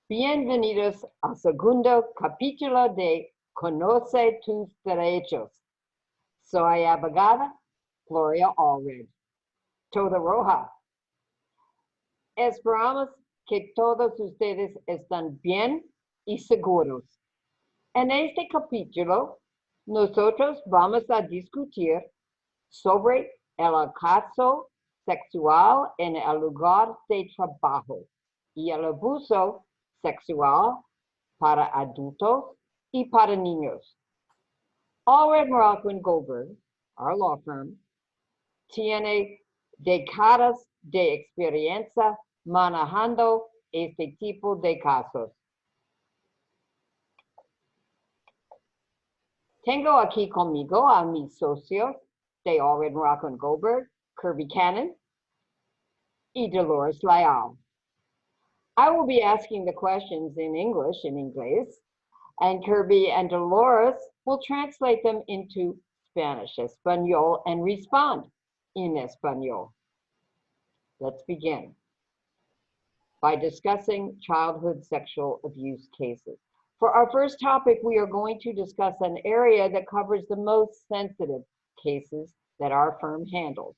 Bienvenidos al segundo capítulo de Conoce tus derechos. Soy abogada Gloria Allred, toda roja. Esperamos que todos ustedes están bien y seguros. En este capítulo, nosotros vamos a discutir sobre el acoso sexual en el lugar de trabajo y el abuso sexual para adultos y para niños. Allred Morocco & Goldberg, our law firm, tiene décadas de experiencia manejando este tipo de casos. Tengo aquí conmigo a mis socios de Allred Morocco & Goldberg, Kirby Cannon y Dolores Leal. I will be asking the questions in English, in inglés, and Kirby and Dolores will translate them into Spanish, Espanol, and respond in Espanol. Let's begin by discussing childhood sexual abuse cases. For our first topic, we are going to discuss an area that covers the most sensitive cases that our firm handles: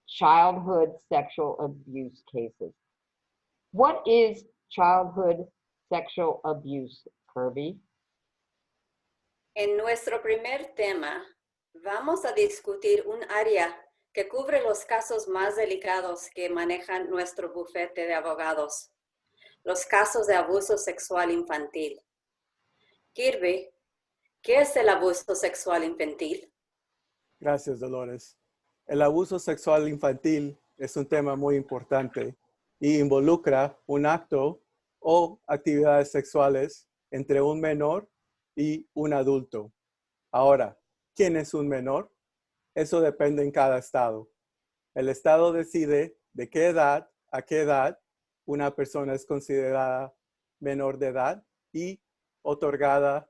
childhood sexual abuse cases. What is childhood sexual abuse, Kirby? En nuestro primer tema, vamos a discutir un área que cubre los casos más delicados que manejan nuestro bufete de abogados, los casos de abuso sexual infantil. Kirby, ¿qué es el abuso sexual infantil? Gracias, Dolores. El abuso sexual infantil es un tema muy importante y involucra un acto o actividades sexuales entre un menor y un adulto. Ahora, ¿quién es un menor? Eso depende en cada estado. El estado decide de qué edad a qué edad una persona es considerada menor de edad y otorgada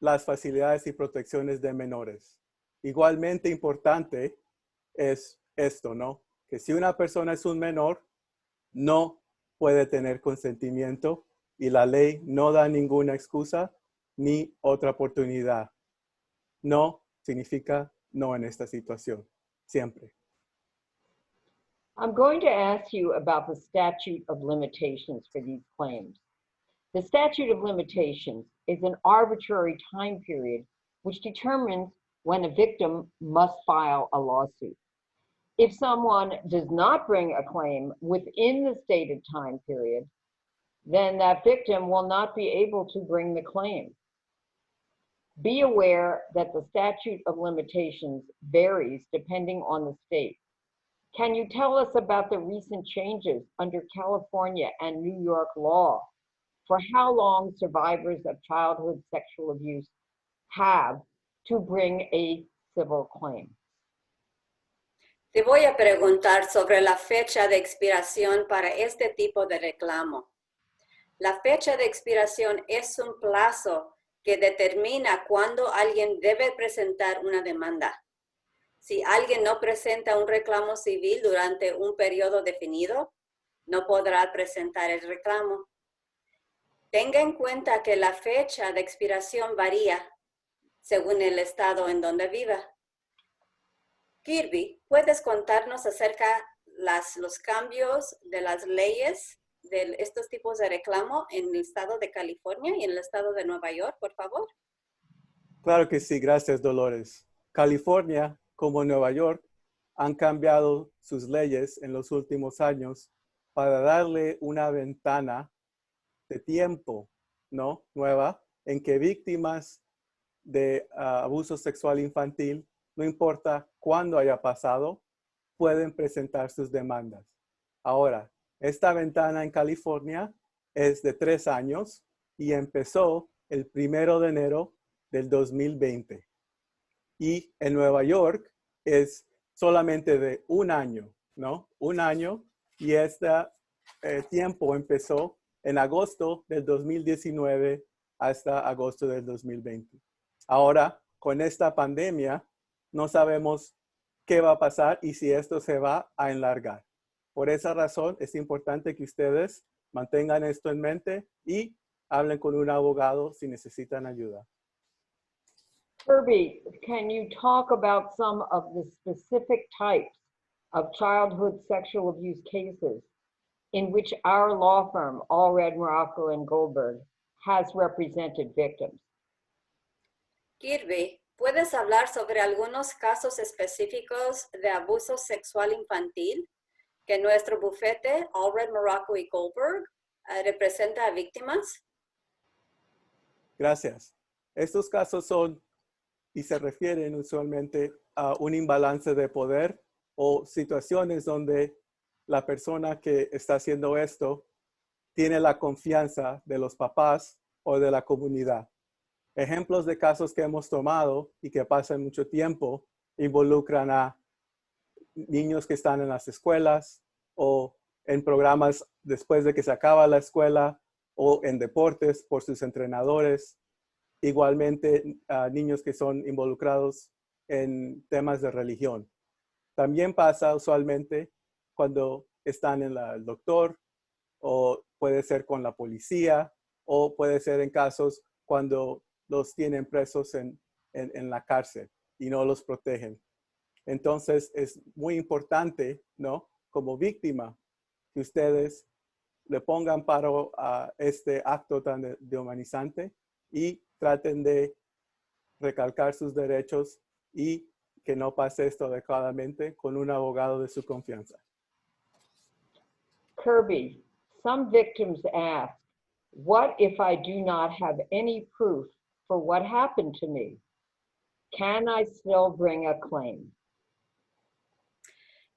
las facilidades y protecciones de menores. Igualmente importante es esto, ¿no? Que si una persona es un menor, no puede tener consentimiento y la ley no da ninguna excusa ni otra oportunidad. No significa no en esta situación, siempre. I'm going to ask you about the statute of limitations for these claims. The statute of limitations is an arbitrary time period which determines when a victim must file a lawsuit. If someone does not bring a claim within the stated time period, then that victim will not be able to bring the claim. Be aware that the statute of limitations varies depending on the state. Can you tell us about the recent changes under California and New York law for how long survivors of childhood sexual abuse have to bring a civil claim? Te voy a preguntar sobre la fecha de expiración para este tipo de reclamo. La fecha de expiración es un plazo que determina cuándo alguien debe presentar una demanda. Si alguien no presenta un reclamo civil durante un periodo definido, no podrá presentar el reclamo. Tenga en cuenta que la fecha de expiración varía según el estado en donde viva. Kirby, ¿puedes contarnos acerca los cambios de las leyes de estos tipos de reclamo en el estado de California y en el estado de Nueva York, por favor? Claro que sí, gracias, Dolores. California, como Nueva York, han cambiado sus leyes en los últimos años para darle una ventana de tiempo, ¿no? Nueva, en que víctimas de abuso sexual infantil, no importa cuándo haya pasado, pueden presentar sus demandas. Ahora, esta ventana en California es de 3 años y empezó el 1 de enero del 2020. Y en Nueva York es solamente de 1 año, ¿no? 1 año, y este tiempo empezó en agosto del 2019 hasta agosto del 2020. Ahora, con esta pandemia, no sabemos qué va a pasar y si esto se va a enlargar. Por esa razón, es importante que ustedes Mantengan esto en mente y hablen con un abogado si necesitan ayuda. Kirby, can you talk about some of the specific types of childhood sexual abuse cases in which our law firm, Allred, Morocco, and Goldberg, has represented victims? Kirby, ¿puedes hablar sobre algunos casos específicos de abuso sexual infantil que nuestro bufete, Allred, Morocco y Goldberg, representa a víctimas? Gracias. Estos casos son y se refieren usualmente a un imbalance de poder o situaciones donde la persona que está haciendo esto tiene la confianza de los papás o de la comunidad. Ejemplos de casos que hemos tomado y que pasan mucho tiempo involucran a niños que están en las escuelas o en programas después de que se acaba la escuela o en deportes por sus entrenadores. Igualmente, niños que son involucrados en temas de religión. También pasa usualmente cuando están en el doctor o puede ser con la policía o puede ser en casos cuando los tienen presos en la cárcel y no los protegen. Entonces, es muy importante, ¿no? Como víctima, que ustedes le pongan paro a este acto tan dehumanizante y traten de recalcar sus derechos y que no pase esto adecuadamente con un abogado de su confianza. Kirby, some victims ask, what if I do not have any proof for what happened to me? Can I still bring a claim?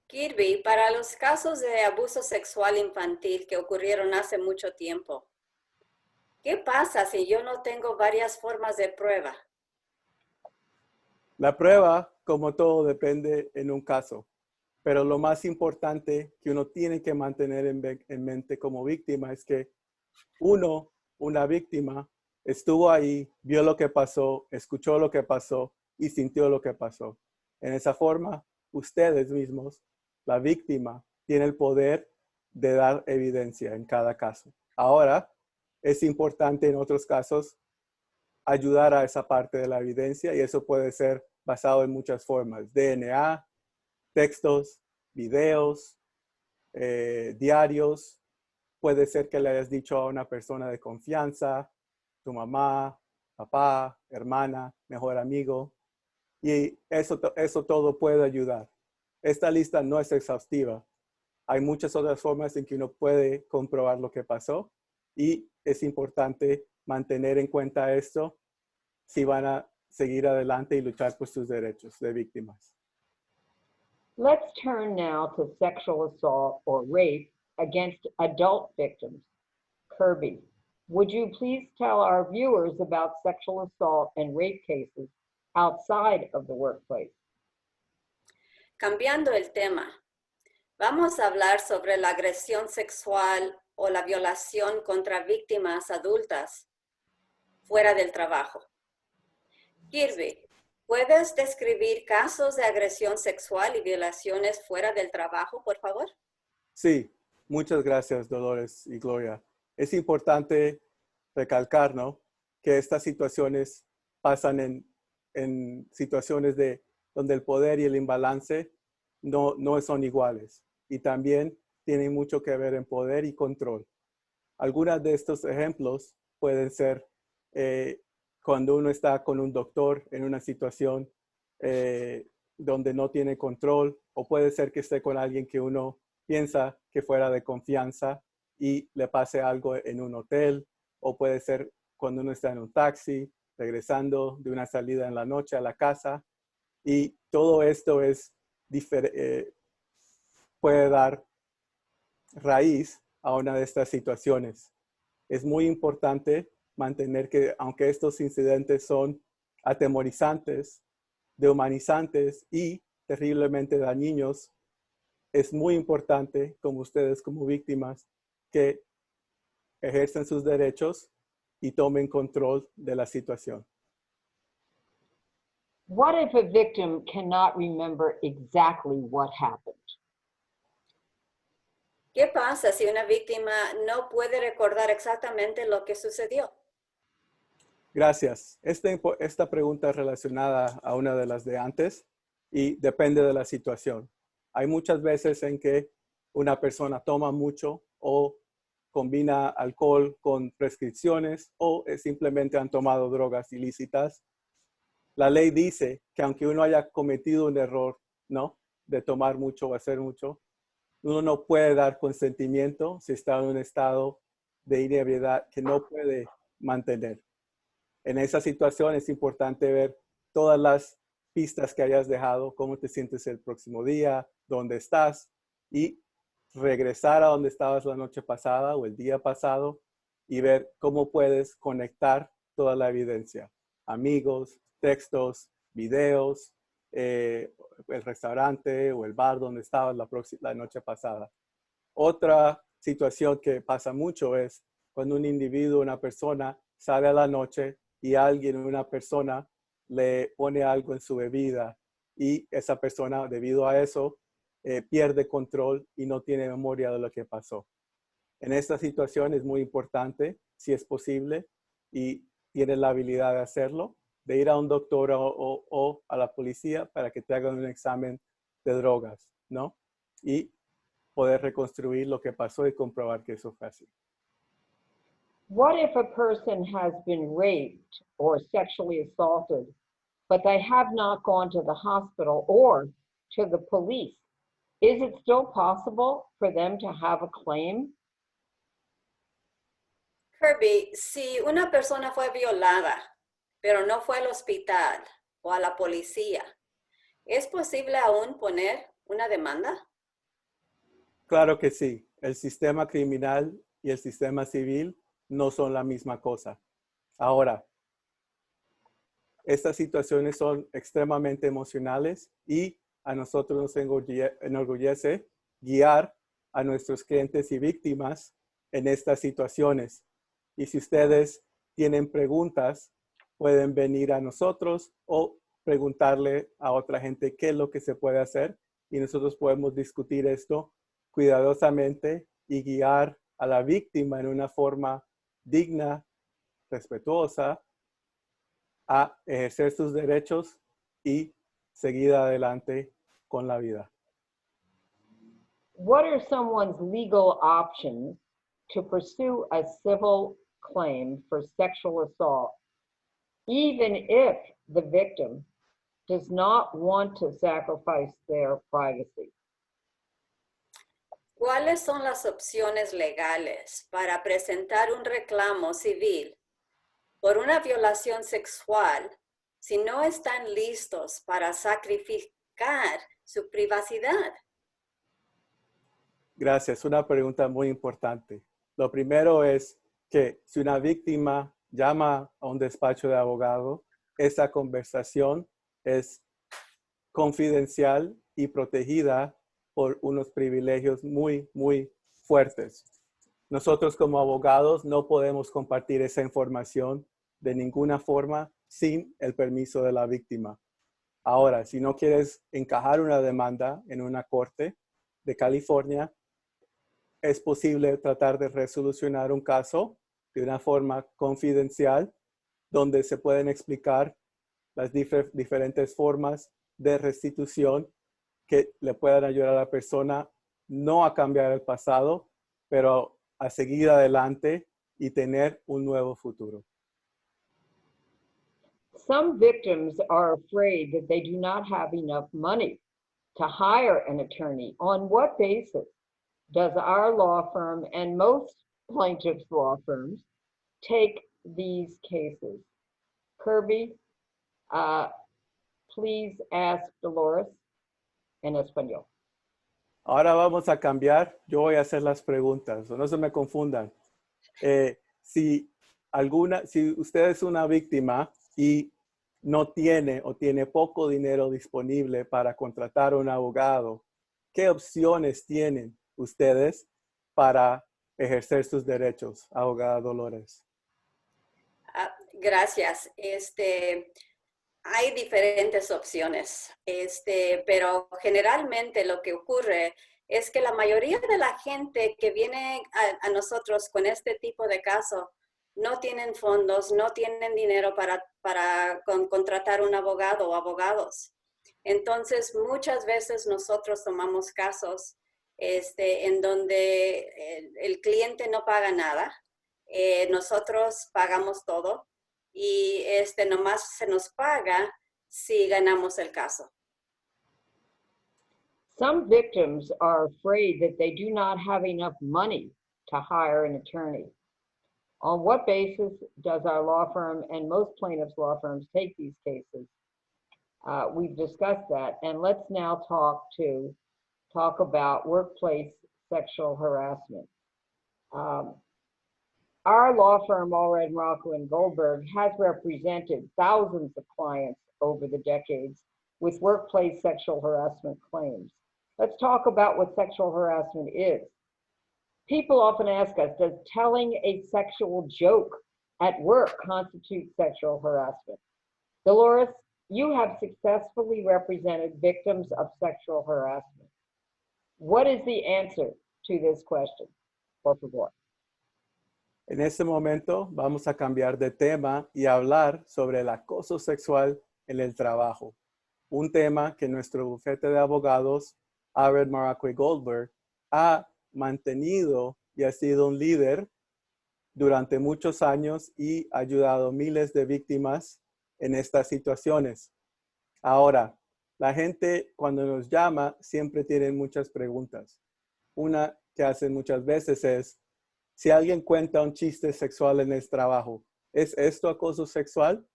Kirby, para los casos de abuso sexual infantil que ocurrieron hace mucho tiempo, ¿qué pasa si yo no tengo varias formas de prueba? La prueba, como todo, depende en un caso, pero lo más importante que uno tiene que mantener en mente como víctima es que una víctima, estuvo ahí, vio lo que pasó, escuchó lo que pasó y sintió lo que pasó. En esa forma, ustedes mismos, la víctima, tiene el poder de dar evidencia en cada caso. Ahora, es importante en otros casos ayudar a esa parte de la evidencia y eso puede ser basado en muchas formas. DNA, textos, videos, diarios. Puede ser que le hayas dicho a una persona de confianza, tu mamá, papá, hermana, mejor amigo. Y eso todo puede ayudar. Esta lista no es exhaustiva. Hay muchas otras formas en que uno puede comprobar lo que pasó y es importante mantener en cuenta esto si van a seguir adelante y luchar por sus derechos de víctimas. Let's turn now to sexual assault or rape against adult victims. Kirby, would you please tell our viewers about sexual assault and rape cases outside of the workplace? Cambiando el tema, vamos a hablar sobre la agresión sexual o la violación contra víctimas adultas fuera del trabajo. Kirby, ¿puedes describir casos de agresión sexual y violaciones fuera del trabajo, por favor? Sí, muchas gracias, Dolores y Gloria. Es importante recalcar, ¿no?, que estas situaciones pasan en situaciones donde el poder y el imbalance no son iguales y también tienen mucho que ver en poder y control. Algunos de estos ejemplos pueden ser cuando uno está con un doctor en una situación donde no tiene control, o puede ser que esté con alguien que uno piensa que fuera de confianza y le pase algo en un hotel, o puede ser cuando uno está en un taxi, regresando de una salida en la noche a la casa, y todo esto puede dar raíz a una de estas situaciones. Es muy importante mantener que, aunque estos incidentes son atemorizantes, dehumanizantes y terriblemente dañinos, es muy importante, como ustedes como víctimas, que ejercen sus derechos y tomen control de la situación. What if a victim cannot remember exactly what happened? ¿Qué pasa si una víctima no puede recordar exactamente lo que sucedió? Gracias. Esta pregunta es relacionada a una de las de antes y depende de la situación. Hay muchas veces en que una persona toma mucho o combina alcohol con prescripciones o simplemente han tomado drogas ilícitas. La ley dice que aunque uno haya cometido un error, ¿no? De tomar mucho o hacer mucho, uno no puede dar consentimiento si está en un estado de inebriedad que no puede mantener. En esa situación es importante ver todas las pistas que hayas dejado, cómo te sientes el próximo día, dónde estás y regresar a donde estabas la noche pasada o el día pasado y ver cómo puedes conectar toda la evidencia. Amigos, textos, videos, el restaurante o el bar donde estabas la noche pasada. Otra situación que pasa mucho es cuando un individuo, una persona, sale a la noche y alguien, una persona, le pone algo en su bebida y esa persona, debido a eso, pierde control y no tiene memoria de lo que pasó. En esta situación es muy importante, si es posible, y tienes la habilidad de hacerlo, de ir a un doctor o a la policía para que te hagan un examen de drogas, ¿no? Y poder reconstruir lo que pasó y comprobar que eso fue así. What if a person has been raped or sexually assaulted, but they have not gone to the hospital or to the police? Is it still possible for them to have a claim? Kirby, si una persona fue violada, pero no fue al hospital o a la policía, ¿es posible aún poner una demanda? Claro que sí. El sistema criminal y el sistema civil no son la misma cosa. Ahora, estas situaciones son extremadamente emocionales y a nosotros nos enorgullece guiar a nuestros clientes y víctimas en estas situaciones. Y si ustedes tienen preguntas, pueden venir a nosotros o preguntarle a otra gente qué es lo que se puede hacer y nosotros podemos discutir esto cuidadosamente y guiar a la víctima en una forma digna, respetuosa, a ejercer sus derechos y seguir adelante con la vida. What are someone's legal options to pursue a civil claim for sexual assault, even if the victim does not want to sacrifice their privacy? ¿Cuáles son las opciones legales para presentar un reclamo civil por una violación sexual si no están listos para sacrificar su privacidad? Gracias, una pregunta muy importante. Lo primero es que si una víctima llama a un despacho de abogado, esa conversación es confidencial y protegida por unos privilegios muy, muy fuertes. Nosotros como abogados no podemos compartir esa información de ninguna forma sin el permiso de la víctima. Ahora, si no quieres encajar una demanda en una corte de California, es posible tratar de resolucionar un caso de una forma confidencial donde se pueden explicar las diferentes formas de restitución que le puedan ayudar a la persona no a cambiar el pasado, pero a seguir adelante y tener un nuevo futuro. Some victims are afraid that they do not have enough money to hire an attorney. On what basis does our law firm and most plaintiffs' law firms take these cases? Kirby, please ask Dolores en español. Ahora vamos a cambiar. Yo voy a hacer las preguntas. No se me confundan. Si usted es una víctima y no tiene o tiene poco dinero disponible para contratar a un abogado, ¿qué opciones tienen ustedes para ejercer sus derechos, abogada Dolores? Gracias. Hay diferentes opciones, pero generalmente lo que ocurre es que la mayoría de la gente que viene a nosotros con este tipo de caso no tienen fondos, no tienen dinero para contratar un abogado o abogados. Entonces, muchas veces nosotros tomamos casos en donde el cliente no paga nada, nosotros pagamos todo y nomás se nos paga si ganamos el caso. Some victims are afraid that they do not have enough money to hire an attorney. On what basis does our law firm and most plaintiffs' law firms take these cases? We've discussed that, and let's now talk about workplace sexual harassment. Our law firm, Allred, Morocco & Goldberg, has represented thousands of clients over the decades with workplace sexual harassment claims. Let's talk about what sexual harassment is. People often ask us, does telling a sexual joke at work constitute sexual harassment? Dolores, you have successfully represented victims of sexual harassment. What is the answer to this question? Por favor. En este momento vamos a cambiar de tema y hablar sobre el acoso sexual en el trabajo, un tema que nuestro bufete de abogados, Allred, Morocco & Goldberg, ha mantenido y ha sido un líder durante muchos años y ha ayudado a miles de víctimas en estas situaciones. Ahora, la gente cuando nos llama siempre tiene muchas preguntas. Una que hacen muchas veces es, si alguien cuenta un chiste sexual en el trabajo, ¿es esto acoso sexual?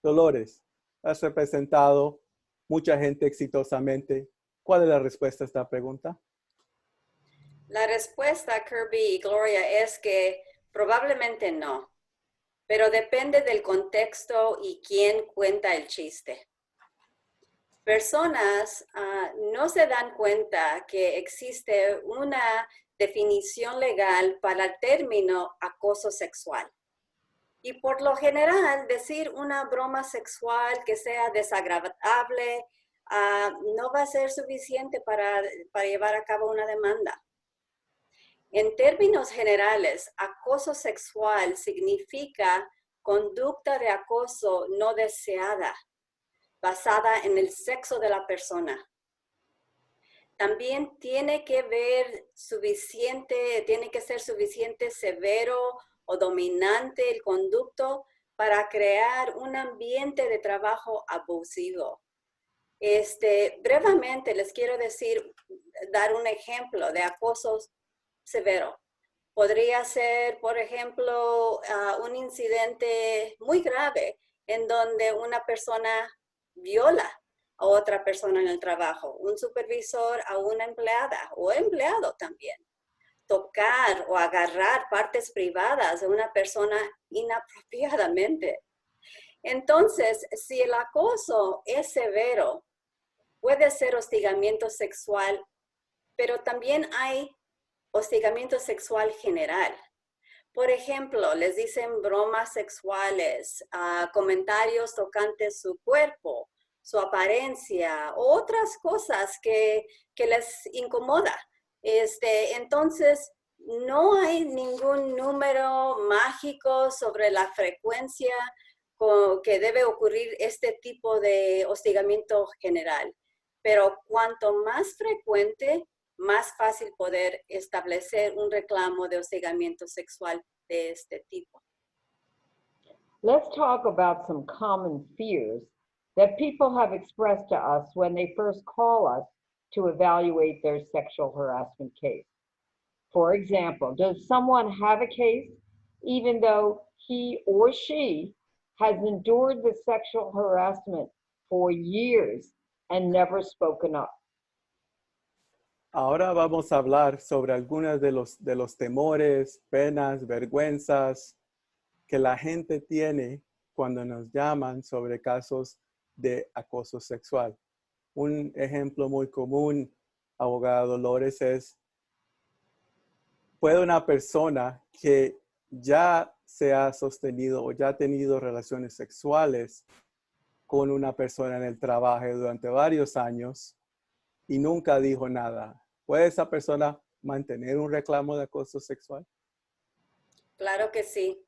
Dolores, has representado mucha gente exitosamente. ¿Cuál es la respuesta a esta pregunta? La respuesta, Kirby y Gloria, es que probablemente no, pero depende del contexto y quién cuenta el chiste. Personas no se dan cuenta que existe una definición legal para el término acoso sexual. Y por lo general, decir una broma sexual que sea desagradable no va a ser suficiente para llevar a cabo una demanda. En términos generales, acoso sexual significa conducta de acoso no deseada, basada en el sexo de la persona. También tiene que ser suficiente severo o dominante el conducto para crear un ambiente de trabajo abusivo. Brevemente les quiero dar un ejemplo de acoso severo. Podría ser, por ejemplo, un incidente muy grave en donde una persona viola a otra persona en el trabajo, un supervisor a una empleada o empleado también. Tocar o agarrar partes privadas de una persona inapropiadamente. Entonces, si el acoso es severo, puede ser hostigamiento sexual, pero también hay hostigamiento sexual general. Por ejemplo, les dicen bromas sexuales, comentarios tocantes su cuerpo, su apariencia, o otras cosas que les incomoda. Entonces, no hay ningún número mágico sobre la frecuencia que debe ocurrir este tipo de hostigamiento general. Pero cuanto más frecuente, más fácil poder establecer un reclamo de hostigamiento sexual de este tipo. Let's talk about some common fears that people have expressed to us when they first call us to evaluate their sexual harassment case. For example, does someone have a case even though he or she has endured the sexual harassment for years and never spoken up? Ahora vamos a hablar sobre algunos de los temores, penas, vergüenzas que la gente tiene cuando nos llaman sobre casos de acoso sexual. Un ejemplo muy común, abogada Dolores, es, ¿puede una persona que ya se ha sostenido o ya ha tenido relaciones sexuales con una persona en el trabajo durante varios años y nunca dijo nada? ¿Puede esa persona mantener un reclamo de acoso sexual? Claro que sí.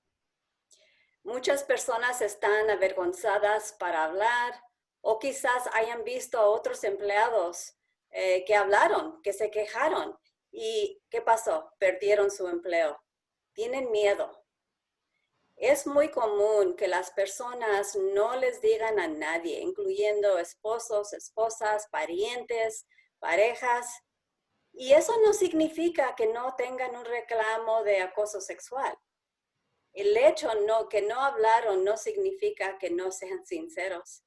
Muchas personas están avergonzadas para hablar o quizás hayan visto a otros empleados que hablaron, que se quejaron. ¿Y qué pasó? Perdieron su empleo. Tienen miedo. Es muy común que las personas no les digan a nadie, incluyendo esposos, esposas, parientes, parejas. Y eso no significa que no tengan un reclamo de acoso sexual. El hecho que no hablaron no significa que no sean sinceros.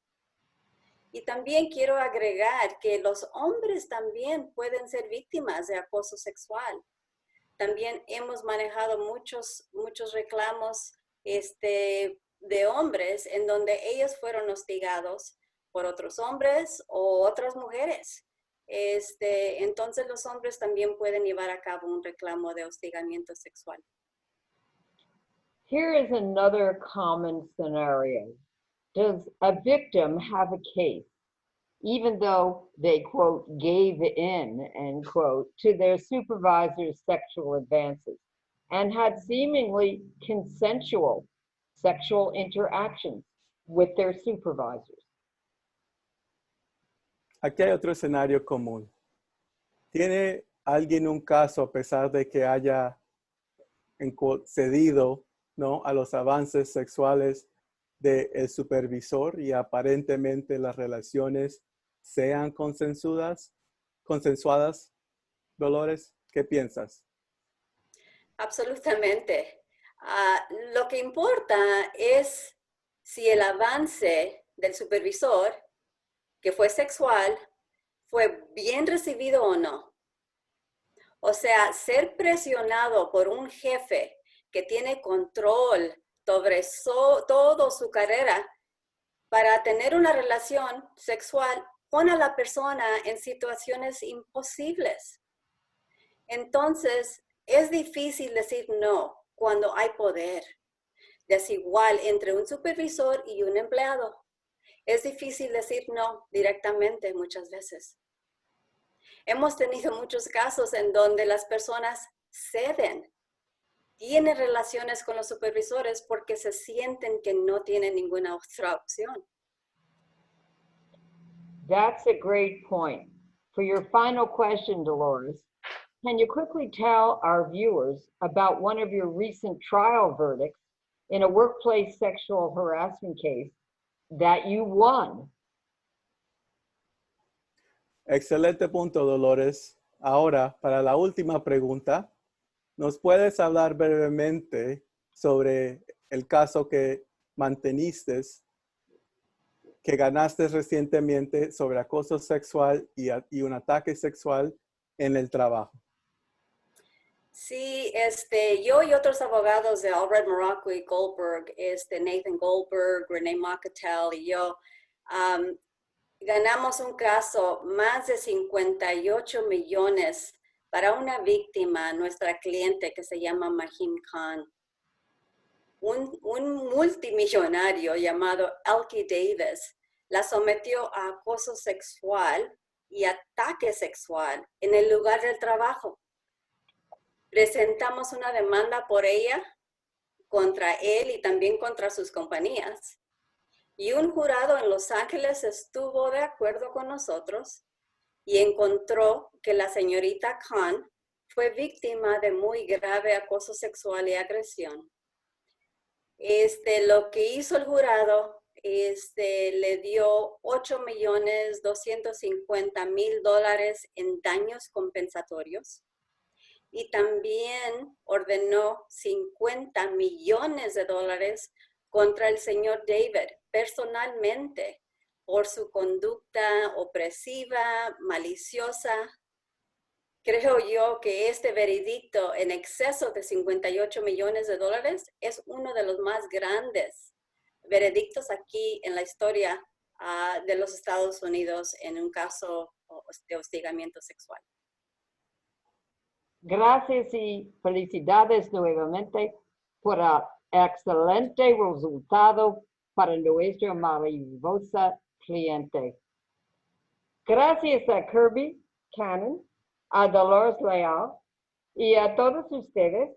Y también quiero agregar que los hombres también pueden ser víctimas de acoso sexual. También hemos manejado muchos reclamos de hombres en donde ellos fueron hostigados por otros hombres o otras mujeres. Entonces los hombres también pueden llevar a cabo un reclamo de hostigamiento sexual. Here is another common scenario. Does a victim have a case, even though they, quote, gave in, end quote, to their supervisor's sexual advances and had seemingly consensual sexual interactions with their supervisors? Aquí hay otro escenario común. ¿Tiene alguien un caso a pesar de que haya cedido, ¿no?, a los avances sexuales del supervisor y aparentemente las relaciones sean consensuadas? Dolores, ¿qué piensas? Absolutamente. Lo que importa es si el avance del supervisor, que fue sexual, fue bien recibido o no. O sea, ser presionado por un jefe que tiene control sobre toda su carrera para tener una relación sexual pone a la persona en situaciones imposibles. Entonces, es difícil decir no cuando hay poder desigual entre un supervisor y un empleado. Es difícil decir no directamente muchas veces. Hemos tenido muchos casos en donde las personas ceden, tienen relaciones con los supervisores porque se sienten que no tienen ninguna otra opción. That's a great point. For your final question, Dolores, can you quickly tell our viewers about one of your recent trial verdicts in a workplace sexual harassment case that you won? Excelente punto, Dolores. Ahora, para la última pregunta, ¿nos puedes hablar brevemente sobre el caso que manteniste, que ganaste recientemente sobre acoso sexual y un ataque sexual en el trabajo? Sí, yo y otros abogados de Albright Morocco y Goldberg, Nathan Goldberg, Renee Makatel y yo, ganamos un caso más de 58 millones para una víctima, nuestra cliente que se llama Mahim Khan. Un multimillonario llamado Elkie Davis la sometió a acoso sexual y ataque sexual en el lugar del trabajo. Presentamos una demanda por ella, contra él y también contra sus compañías. Y un jurado en Los Ángeles estuvo de acuerdo con nosotros y encontró que la señorita Khan fue víctima de muy grave acoso sexual y agresión. Lo que hizo el jurado, le dio $8,250,000 en daños compensatorios. Y también ordenó $50 millones contra el señor David personalmente por su conducta opresiva, maliciosa. Creo yo que este veredicto en exceso de $58 millones es uno de los más grandes veredictos aquí en la historia de los Estados Unidos en un caso de hostigamiento sexual. Gracias y felicidades nuevamente por el excelente resultado para nuestra maravillosa cliente. Gracias a Kirby Cannon a Dolores Leal y a todos ustedes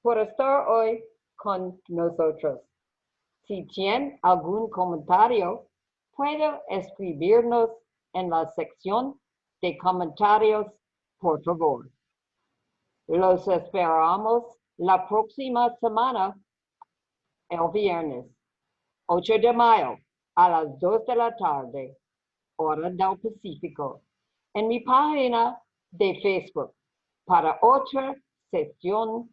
por estar hoy con nosotros. Si tienen algún comentario, puede escribirnos en la sección de comentarios, por favor. Los esperamos la próxima semana, el viernes, 8 de mayo, a las 2 de la tarde, hora del Pacífico, en mi página de Facebook para otra sesión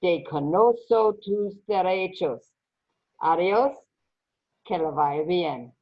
de Conozco tus derechos. Adiós, que le vaya bien.